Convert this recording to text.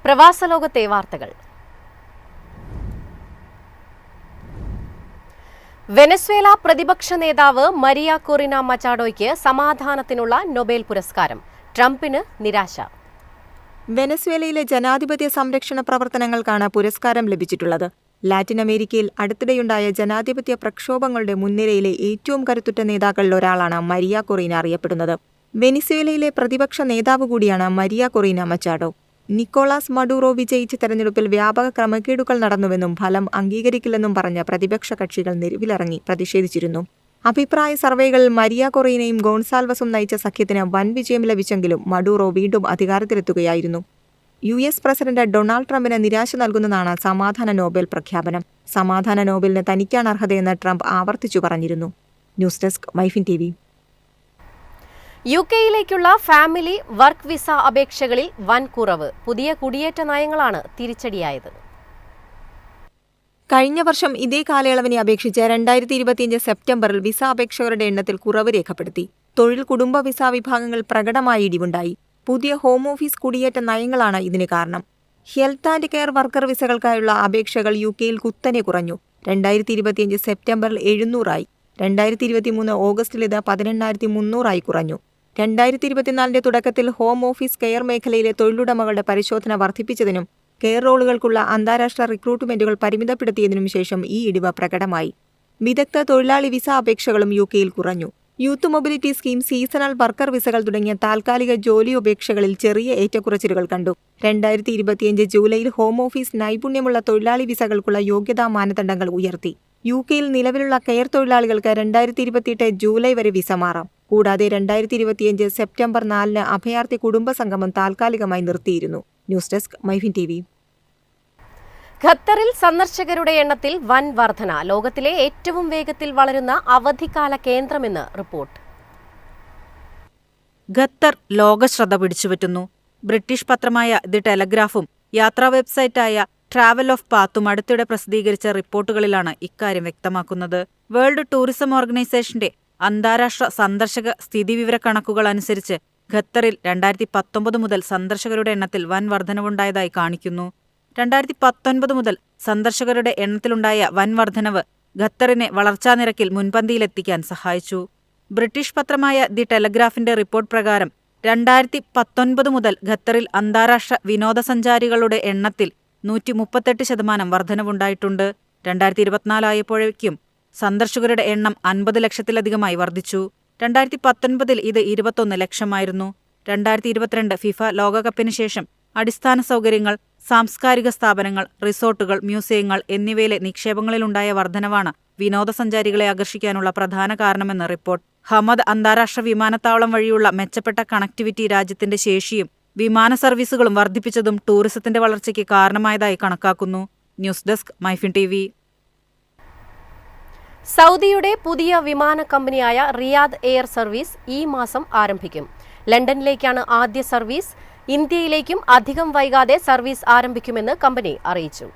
പ്രവാസലോകത്തെ വാർത്തകൾ. വെനസ്വേല പ്രതിപക്ഷ നേതാവ് മരിയ കൊറിന മച്ചാഡോയ്ക്ക് സമാധാനത്തിനുള്ള നൊബേൽ പുരസ്കാരം. ട്രംപിന് നിരാശ. വെനസ്വേലയിലെ ജനാധിപത്യ സംരക്ഷണ പ്രവർത്തനങ്ങൾക്കാണ് പുരസ്കാരം ലഭിച്ചിട്ടുള്ളത്. ലാറ്റിൻ അമേരിക്കയിൽ അടുത്തിടെയുണ്ടായ ജനാധിപത്യ പ്രക്ഷോഭങ്ങളുടെ മുൻനിരയിലെ ഏറ്റവും കരുത്തുറ്റ നേതാക്കളിൽ ഒരാളാണ് മരിയ കൊറീന അറിയപ്പെടുന്നത്. വെനിസ്വേലയിലെ പ്രതിപക്ഷ നേതാവ് കൂടിയാണ് Maria Corina Machado. Nicholas Maduro വിജയിച്ച തെരഞ്ഞെടുപ്പിൽ വ്യാപക ക്രമക്കേടുകൾ നടന്നുവെന്നും ഫലം അംഗീകരിക്കില്ലെന്നും പറഞ്ഞ പ്രതിപക്ഷ കക്ഷികൾ നിരവിലിറങ്ങി പ്രതിഷേധിച്ചിരുന്നു. അഭിപ്രായ സർവേകളിൽ മരിയ കൊറീനയും ഗോൺസാൽവസും നയിച്ച സഖ്യത്തിന് വൻ വിജയം ലഭിച്ചെങ്കിലും മഡൂറോ വീണ്ടും അധികാരത്തിലെത്തുകയായിരുന്നു. US പ്രസിഡന്റ് ഡൊണാൾഡ് ട്രംപിന് നിരാശ നൽകുന്നതാണ് സമാധാന നോബൽ പ്രഖ്യാപനം. സമാധാന നോബലിന് തനിക്കാണ് അർഹതയെന്ന് ട്രംപ് ആവർത്തിച്ചു പറഞ്ഞിരുന്നു. News desk MyFin TV. UK-യിലേക്കുള്ള ഫാമിലി വർക്ക് വിസ അപേക്ഷകളിൽ വൻ കുറവ്. പുതിയ കുടിയേറ്റ നയങ്ങളാണ് തിരിച്ചടിയായത്. കഴിഞ്ഞ വർഷം ഇതേ കാലയളവിനെ അപേക്ഷിച്ച് 2025 സെപ്റ്റംബറിൽ വിസ അപേക്ഷകരുടെ എണ്ണത്തിൽ കുറവ് രേഖപ്പെടുത്തി. തൊഴിൽ കുടുംബ വിസ വിഭാഗങ്ങൾ പ്രകടമായ ഇടിവുണ്ടായി. പുതിയ ഹോം ഓഫീസ് കുടിയേറ്റ നയങ്ങളാണ് ഇതിന് കാരണം. ഹെൽത്ത് ആൻഡ് കെയർ വർക്കർ വിസകൾക്കായുള്ള അപേക്ഷകൾ UK-യിൽ കുത്തനെ കുറഞ്ഞു. 2025 സെപ്റ്റംബറിൽ 700 ആയി. 2023 ഓഗസ്റ്റിൽ ഇത് 18,300 കുറഞ്ഞു. 2024 തുടക്കത്തിൽ ഹോം ഓഫീസ് കെയർ മേഖലയിലെ തൊഴിലുടമകളുടെ പരിശോധന വർദ്ധിപ്പിച്ചതിനും കെയർ റോളുകൾക്കുള്ള അന്താരാഷ്ട്ര റിക്രൂട്ട്മെന്റുകൾ പരിമിതപ്പെടുത്തിയതിനും ശേഷം ഈ ഇടിവ് പ്രകടമായി. വിദഗ്ധ തൊഴിലാളി വിസ അപേക്ഷകളും UK-യിൽ കുറഞ്ഞു. Youth mobility scheme, seasonal worker വിസകൾ തുടങ്ങിയ താൽക്കാലിക ജോലി അപേക്ഷകളിൽ ചെറിയ ഏറ്റക്കുറച്ചിലുകൾ കണ്ടു. 2025 ജൂലൈയിൽ ഹോം ഓഫീസ് നൈപുണ്യമുള്ള തൊഴിലാളി വിസകൾക്കുള്ള യോഗ്യതാ മാനദണ്ഡങ്ങൾ ഉയർത്തി. UK-യിൽ നിലവിലുള്ള കെയർ തൊഴിലാളികൾക്ക് 2028 ജൂലൈ വരെ വിസ മാറാം. കൂടാതെ 2025 സെപ്റ്റംബർ 4 അഭയാർത്ഥി കുടുംബ സംഗമം താൽക്കാലികമായി നിർത്തിയിരുന്നു. News desk MyFin TV. ഖത്തറിൽ സന്ദർശകരുടെ എണ്ണത്തിൽ വൻ വർധന. ലോകത്തിലെ ഏറ്റവും വേഗത്തിൽ വളരുന്ന അവധിക്കാല കേന്ദ്രമെന്ന് റിപ്പോർട്ട്. ഖത്തർ ലോകശ്രദ്ധ പിടിച്ചുപറ്റുന്നു. ബ്രിട്ടീഷ് പത്രമായ ദി ടെലഗ്രാഫും യാത്രാ വെബ്സൈറ്റായ ട്രാവൽ ഓഫ് പാത്തും അടുത്തിടെ പ്രസിദ്ധീകരിച്ച റിപ്പോർട്ടുകളിലാണ് ഇക്കാര്യം വ്യക്തമാക്കുന്നത്. വേൾഡ് ടൂറിസം ഓർഗനൈസേഷന്റെ അന്താരാഷ്ട്ര സന്ദർശക സ്ഥിതിവിവര കണക്കുകൾ അനുസരിച്ച് ഖത്തറിൽ 2019 മുതൽ സന്ദർശകരുടെ എണ്ണത്തിൽ വൻ വർധനവുണ്ടായതായി കാണിക്കുന്നു. 2019 മുതൽ സന്ദർശകരുടെ എണ്ണത്തിലുണ്ടായ വൻ വർധനവ് ഖത്തറിനെ വളർച്ചാനിരക്കിൽ മുൻപന്തിയിലെത്തിക്കാൻ സഹായിച്ചു. ബ്രിട്ടീഷ് പത്രമായ ദി ടെലഗ്രാഫിന്റെ റിപ്പോർട്ട് പ്രകാരം 2019 മുതൽ ഖത്തറിൽ അന്താരാഷ്ട്ര വിനോദസഞ്ചാരികളുടെ എണ്ണത്തിൽ 138% വർധനവുണ്ടായിട്ടുണ്ട്. 2024 ആയപ്പോഴേക്കും സന്ദർശകരുടെ എണ്ണം 50 ലക്ഷത്തിലധികമായി വർദ്ധിച്ചു. 2019 ഇത് 21 ലക്ഷമായിരുന്നു. 2022 ഫിഫ ലോകകപ്പിന് ശേഷം അടിസ്ഥാന സൗകര്യങ്ങൾ, സാംസ്കാരിക സ്ഥാപനങ്ങൾ, റിസോർട്ടുകൾ, മ്യൂസിയങ്ങൾ എന്നിവയിലെ നിക്ഷേപങ്ങളിലുണ്ടായ വർധനവാണ് വിനോദസഞ്ചാരികളെ ആകർഷിക്കാനുള്ള പ്രധാന കാരണമെന്ന് റിപ്പോർട്ട്. ഹമദ് അന്താരാഷ്ട്ര വിമാനത്താവളം വഴിയുള്ള മെച്ചപ്പെട്ട കണക്ടിവിറ്റി രാജ്യത്തിന്റെ ശേഷിയും വിമാന സർവീസുകളും വർദ്ധിപ്പിച്ചതും ടൂറിസത്തിന്റെ വളർച്ചയ്ക്ക് കാരണമായതായി കണക്കാക്കുന്നു. News desk MyFin TV. സൗദിയുടെ പുതിയ വിമാന കമ്പനിയായ റിയാദ് എയർ സർവീസ് ഈ മാസം ആരംഭിക്കും. ലണ്ടനിലേക്കാണ് ആദ്യ സർവീസ്. ഇന്ത്യയിലേക്കും അധികം വൈകാതെ സർവീസ് ആരംഭിക്കുമെന്ന് കമ്പനി അറിയിച്ചു.